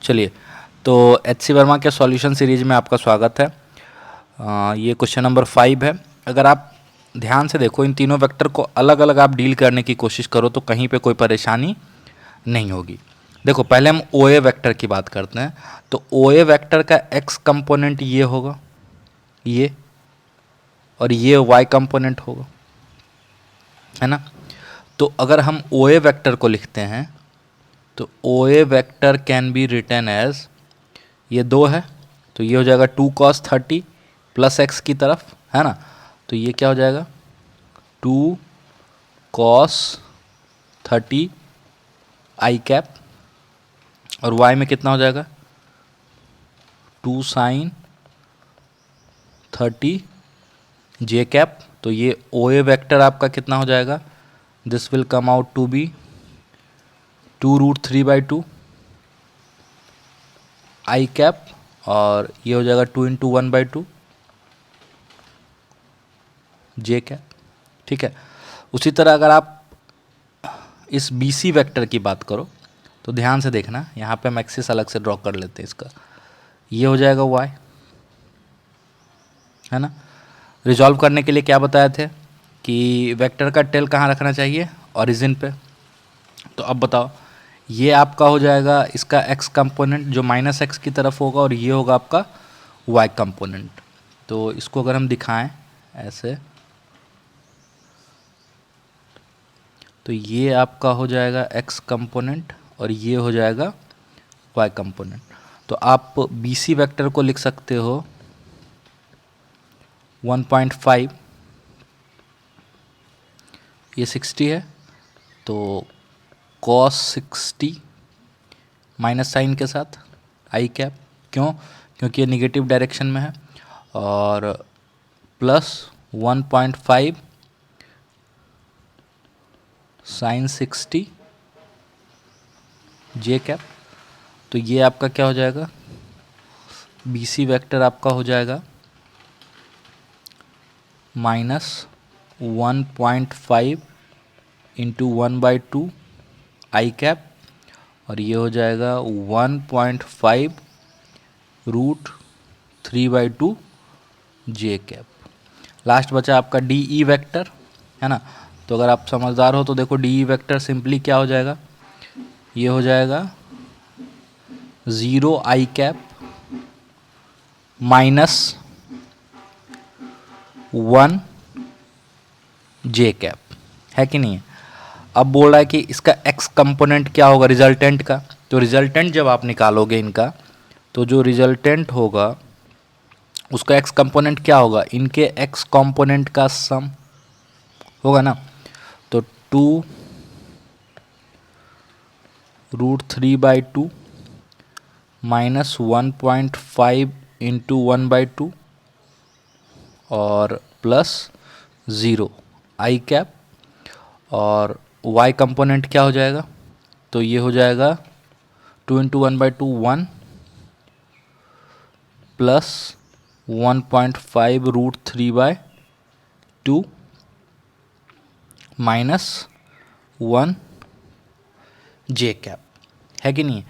चलिए, तो एच.सी. वर्मा के सॉल्यूशन सीरीज में आपका स्वागत है। ये क्वेश्चन नंबर 5 है। अगर आप ध्यान से देखो, इन तीनों वेक्टर को अलग अलग आप डील करने की कोशिश करो तो कहीं पे कोई परेशानी नहीं होगी। देखो, पहले हम ओ ए वेक्टर की बात करते हैं। तो ओ ए वेक्टर का एक्स कंपोनेंट ये होगा, ये, और ये वाई कंपोनेंट होगा, है ना। तो अगर हम ओ ए वेक्टर को लिखते हैं तो O A vector can be written as, ये 2 है तो ये हो जाएगा 2 cos 30 प्लस एक्स की तरफ, है ना। तो ये क्या हो जाएगा, 2 cos 30 आई कैप, और y में कितना हो जाएगा, 2 sin 30 जे कैप। तो ये ओ ए वैक्टर आपका कितना हो जाएगा, this will come out to be 2√3/2 I cap, और ये हो जाएगा 2 × 1/2 जे कैप। ठीक है। उसी तरह अगर आप इस बी सी वैक्टर की बात करो तो ध्यान से देखना, यहाँ पे हम एक्सिस अलग से ड्रॉ कर लेते हैं इसका। ये हो जाएगा y, है ना। रिजॉल्व करने के लिए क्या बताए थे कि वेक्टर का टेल कहाँ रखना चाहिए, ओरिजिन पे। तो अब बताओ, ये आपका हो जाएगा इसका x कंपोनेंट जो -x की तरफ होगा, और ये होगा आपका y कंपोनेंट। तो इसको अगर हम दिखाएं ऐसे, तो ये आपका हो जाएगा x कंपोनेंट और ये हो जाएगा y कंपोनेंट। तो आप बी सी वैक्टर को लिख सकते हो 1.5, ये 60 है तो cos 60 माइनस साइन के साथ आई कैप, क्यों, क्योंकि ये निगेटिव डायरेक्शन में है, और प्लस 1.5 sin 60 जे कैप। तो ये आपका क्या हो जाएगा, बी सी वैक्टर आपका हो जाएगा -1.5 इंटू 1/2 आई कैप, और ये हो जाएगा 1.5√3/2 जे कैप। लास्ट बचा आपका डी ई वैक्टर, है ना। तो अगर आप समझदार हो तो देखो, डी ई वैक्टर सिंपली क्या हो जाएगा, ये हो जाएगा 0 आई कैप -1 जे कैप, है कि नहीं है। अब बोल रहा है कि इसका x कंपोनेंट क्या होगा रिजल्टेंट का। तो रिजल्टेंट जब आप निकालोगे इनका, तो जो रिजल्टेंट होगा उसका x कंपोनेंट क्या होगा, इनके x कंपोनेंट का सम होगा ना। तो 2√3/2 -1.5 इंटू 1/2 और प्लस 0 आई कैप, और y कंपोनेंट क्या हो जाएगा, तो ये हो जाएगा 2 इंटू 1/2 1 प्लस 1.5√3/2 -1 जे कैप, है कि नहीं।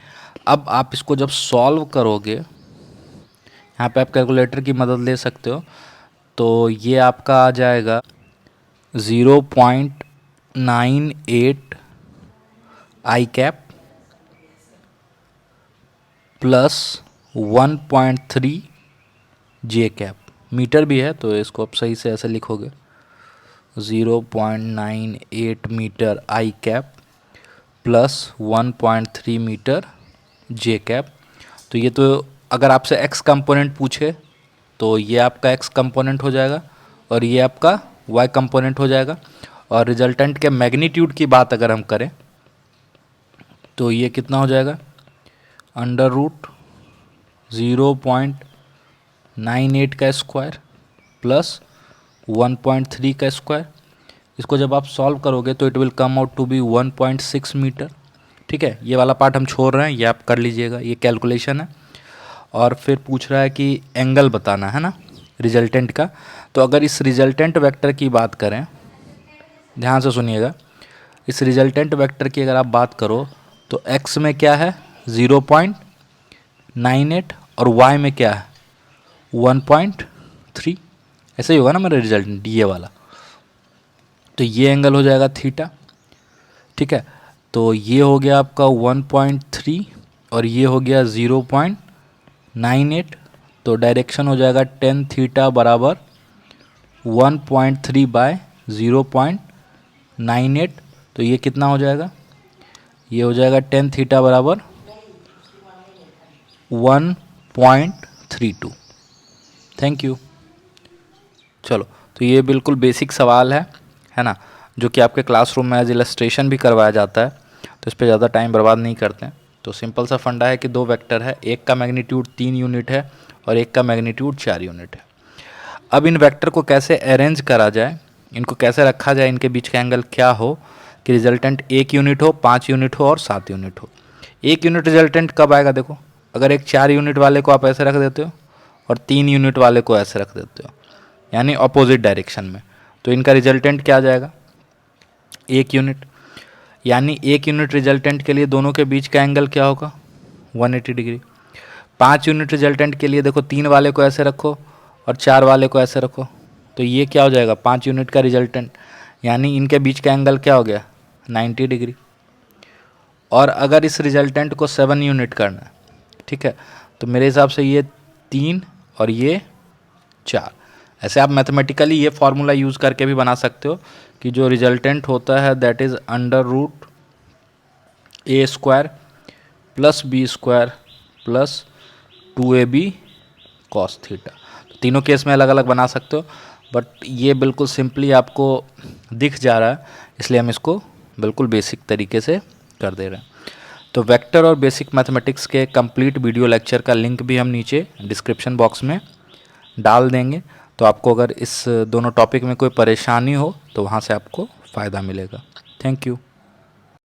अब आप इसको जब सॉल्व करोगे, यहाँ पे आप कैलकुलेटर की मदद ले सकते हो, तो ये आपका आ जाएगा 0.98 आई कैप प्लस 1.3 जे कैप। मीटर भी है तो इसको आप सही से ऐसे लिखोगे, 0.98 मीटर आई कैप प्लस 1.3 मीटर जे कैप। तो ये तो अगर आपसे x कंपोनेंट पूछे तो ये आपका x कंपोनेंट हो जाएगा और ये आपका y कंपोनेंट हो जाएगा। और रिजल्टेंट के मैग्नीट्यूड की बात अगर हम करें तो ये कितना हो जाएगा, √0.98 का स्क्वायर प्लस 1.3 का स्क्वायर। इसको जब आप सॉल्व करोगे तो it will come out to be 1.6 metre. ठीक है, ये वाला पार्ट हम छोड़ रहे हैं, ये आप कर लीजिएगा, ये कैलकुलेशन है। और फिर पूछ रहा है कि एंगल बताना है ना रिजल्टेंट का। तो अगर इस रिजल्टेंट वेक्टर की बात करें, ध्यान से सुनिएगा, इस रिजल्टेंट वेक्टर की अगर आप बात करो तो x में क्या है 0.98 98 और y में क्या है 1.3, ऐसे ही होगा ना मेरा रिजल्टेंट ये वाला। तो ये एंगल हो जाएगा थीटा, ठीक है। तो ये हो गया आपका 1.3 और ये हो गया 0.98, तो डायरेक्शन हो जाएगा टेन थीटा बराबर 1.3 बाय 0.98। तो ये कितना हो जाएगा, ये हो जाएगा टेन थीटा बराबर 1.32। Thank you. चलो, तो ये बिल्कुल बेसिक सवाल है ना, जो कि आपके क्लासरूम में एज इलस्ट्रेशन भी करवाया जाता है, तो इस पर ज़्यादा टाइम बर्बाद नहीं करते हैं। तो सिंपल सा फंडा है कि दो वेक्टर है, एक का मैग्नीट्यूड 3 यूनिट है और एक का मैग्नीट्यूड 4 यूनिट है। अब इन वेक्टर को कैसे अरेंज करा जाए, इनको कैसे रखा जाए, इनके बीच का एंगल क्या हो कि रिजल्टेंट 1 यूनिट हो, 5 यूनिट हो और 7 यूनिट हो। 1 यूनिट रिजल्टेंट कब आएगा, देखो अगर एक 4 यूनिट वाले को आप ऐसे रख देते हो और 3 यूनिट वाले को ऐसे रख देते हो, यानी अपोजिट डायरेक्शन में, तो इनका रिजल्टेंट क्या आ जाएगा 1 यूनिट। यानी 1 यूनिट रिजल्टेंट के लिए दोनों के बीच का एंगल क्या होगा 180 डिग्री। 5 यूनिट रिजल्टेंट के लिए देखो 3 वाले को ऐसे रखो और 4 वाले को ऐसे रखो, तो ये क्या हो जाएगा 5 यूनिट का रिजल्टेंट, यानी इनके बीच का एंगल क्या हो गया 90 डिग्री। और अगर इस रिजल्टेंट को 7 यूनिट करना है, ठीक है, तो मेरे हिसाब से ये 3 और ये 4, ऐसे आप मैथमेटिकली ये फॉर्मूला यूज़ करके भी बना सकते हो कि जो रिजल्टेंट होता है that is √a² plus b² plus 2ab cos theta. तो तीनों केस में अलग अलग बना सकते हो, बट ये बिल्कुल सिंपली आपको दिख जा रहा है, इसलिए हम इसको बिल्कुल बेसिक तरीके से कर दे रहे हैं। तो वेक्टर और बेसिक मैथमेटिक्स के कंप्लीट वीडियो लेक्चर का लिंक भी हम नीचे डिस्क्रिप्शन बॉक्स में डाल देंगे, तो आपको अगर इस दोनों टॉपिक में कोई परेशानी हो तो वहाँ से आपको फ़ायदा मिलेगा। Thank you.